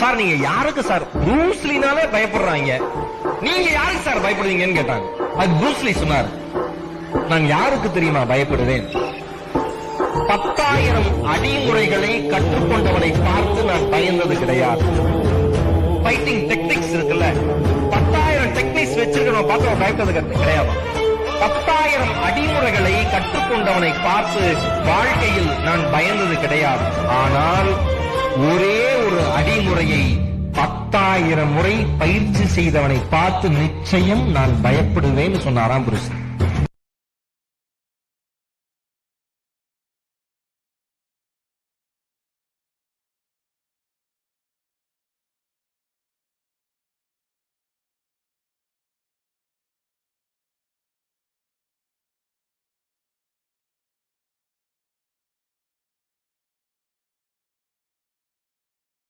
Sir நீங்க யாருக்கு sir ப்ரூஸ்லினாலே பயப்படுறாங்க, நீங்க யாருக்கு சார் பயப்படுவீங்கன்னு கேட்டாங்க. அது ப்ரூஸ்லி சொன்னார், நான் யாருக்கு தெரியுமா பயப்படுவேன்? 10,000 அடிமுறைகளை கற்றுக்கொண்டவனை பார்த்து நான் பயந்தது கிடையாது. ஃபைட்டிங் டெக்னிக்ஸ் இருக்குல்ல, 10,000 டெக்னிக்ஸ் வச்சிருக்கணும் பார்த்து அவன் பயப்பட்டது கிடையாது. 10,000 அடிமுறைகளை கற்றுக்கொண்டவனை பார்த்து வாழ்க்கையில் நான் பயந்தது கிடையாது. ஆனால் ஒரே ஒரு அடிமுறையை 10,000 முறை பயிற்சி செய்தவனை பார்த்து நிச்சயம் நான் பயப்படுவேன்னு சொன்னாராம் புருஷன்.